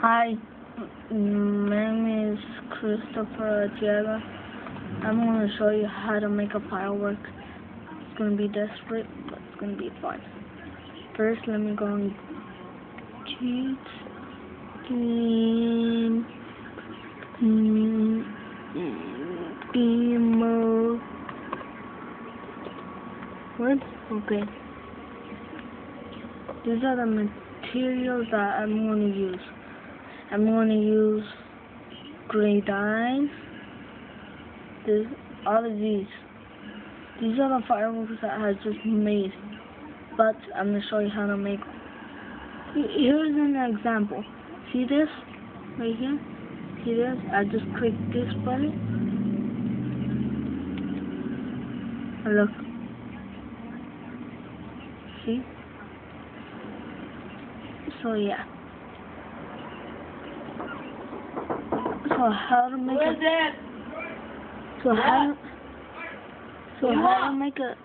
Hi, my name is Christopher Tiaga. I'm going to show you how to make a firework. It's going to be desperate, but it's going to be fun. First, let me go on game mode. What? Okay. These are the materials that I'm going to use. I'm going to use gray dye. All of these. These are the fireworks that I just made. But I'm going to show you how to make them. Here's an example. See this? Right here? See this? I just click this button. And look. See? So yeah. So how to make it? So how to make a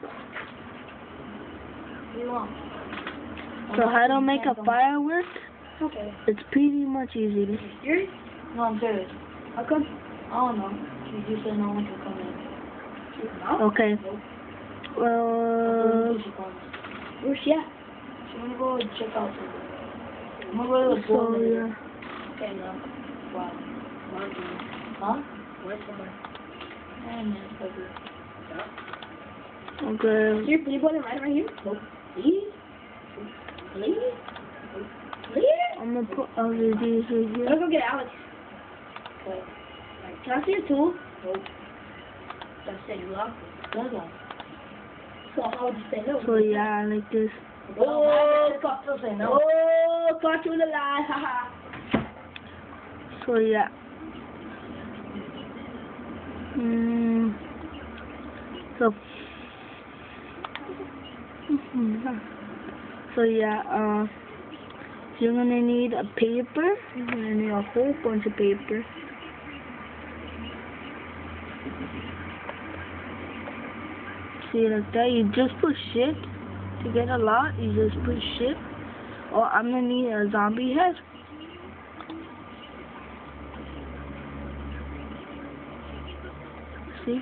So how to make a firework? Okay. It's pretty much easy. Serious? No, I'm serious. How come? I don't know. You said no one can come in. No? Okay. Well, where's she at? She wanna go check out something. I'm gonna go to the pool. so yeah. Okay, no. Wow. Huh? Where's someone? Okay. Here, can you put it right here? Nope. Please? Please? Please? I'm gonna put all of these right here. Let's go get Alex. Okay. Can I see it too? Nope. Just say you locked it. Let's go. So how would you say no? So yeah, like this. Oh, Cartoon say no. Oh, Cartoon alive, haha. So yeah. So. So yeah. You're gonna need a paper. You're gonna need a whole bunch of paper. See, like that. You just put shift to get a lot. You just put shift. Oh, I'm gonna need a zombie head. See?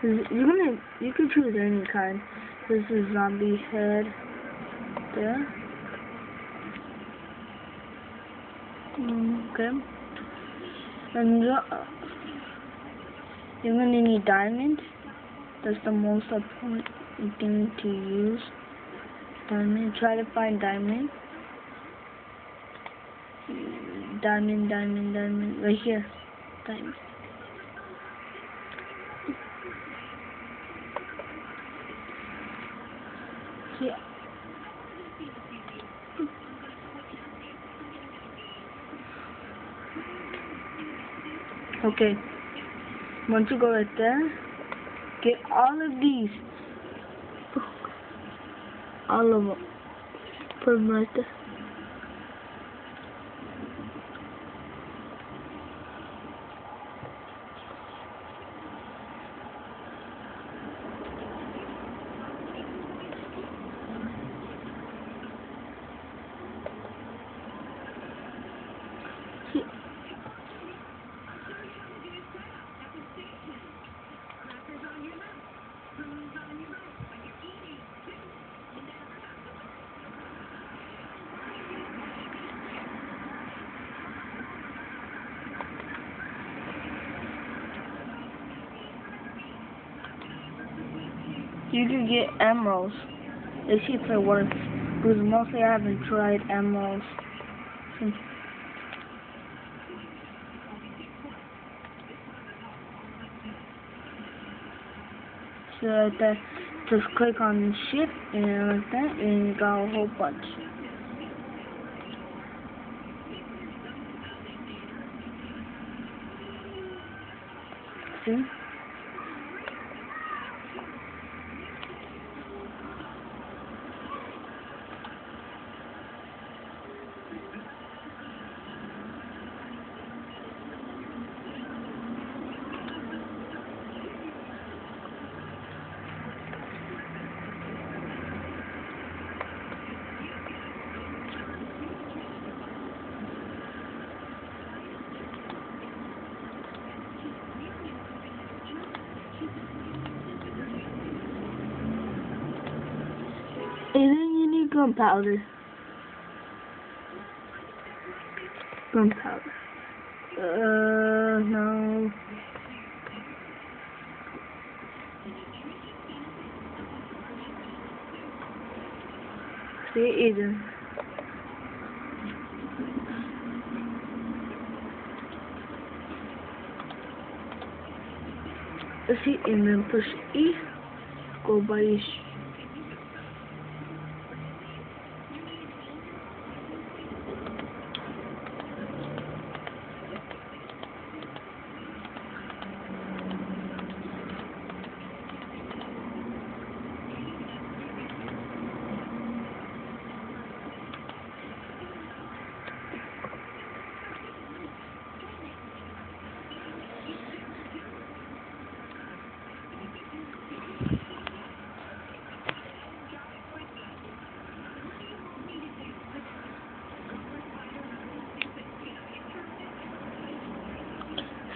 You can choose any kind. This is zombie head. There. Okay. And you're gonna need diamond. That's the most important thing to use. Diamond. Try to find diamond. Diamond. Right here. Diamond. Yeah. Okay. Once you go right there, get all of these. All of them. Put them right there. You can get emeralds. Let's see if it works. Because mostly I haven't tried emeralds. So like that, just click on shift and like that, and you got a whole bunch. See? And then you need gunpowder. Gunpowder. No. See, Eden. See, and then push E. Go by your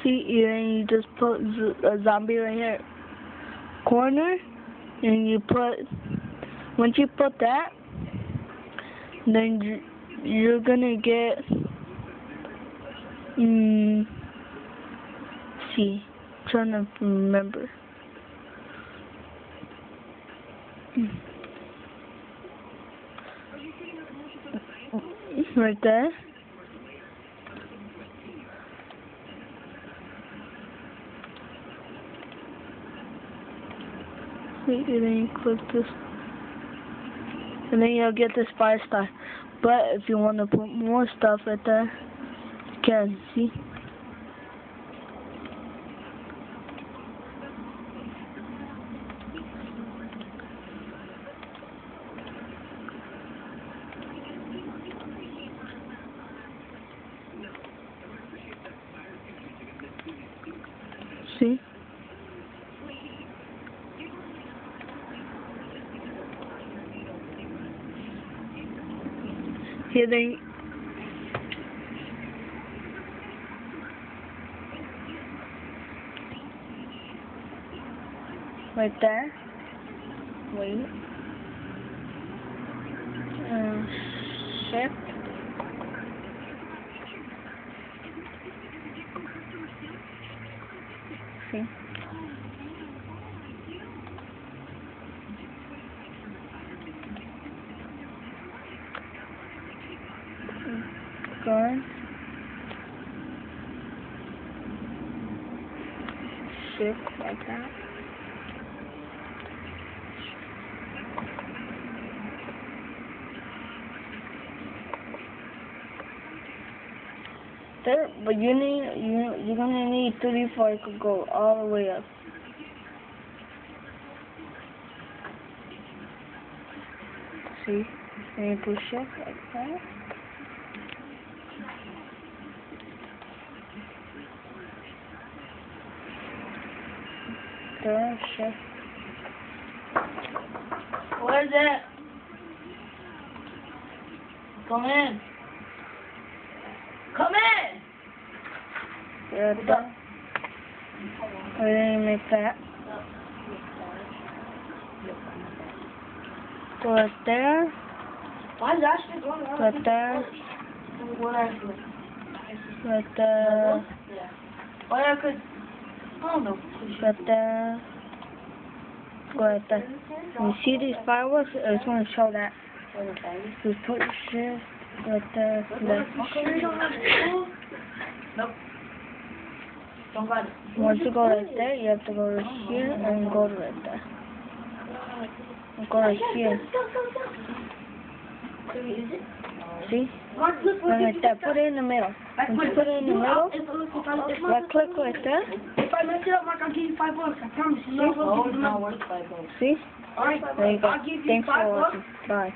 See, and you just put a zombie right here, corner, and you put, once you put that, then you're gonna get, see, trying to remember. Right there. And then you click this, and then you'll get this 5-star. But if you want to put more stuff right there, you can. See? See? Here they right there. Wait. Shift. See. Gun. Shift like that. There, but you're gonna need 3 for it to go all the way up. See, and you push it like that. There, shift. What is it? Come in. Come in! There, there. And then you make that. Go right there. Why is that shit going on? Right there. What actually? Right there. Yeah. Why I could... I don't know. Right there. Go right there. You see these fireworks? I just want to show that. Just put your shit right there. Left. Nope. Don't got it. Once you go right there, you have to go right here and go right there. And go right here. See? And like that. Put it in the middle. Once you put it in the middle, right click right there. If I mess it up, Mark, I'll give you $5. I promise you. No, it's not worth $5. See? Alright. There you go. I'll give you Thanks for $5. watching. Bye.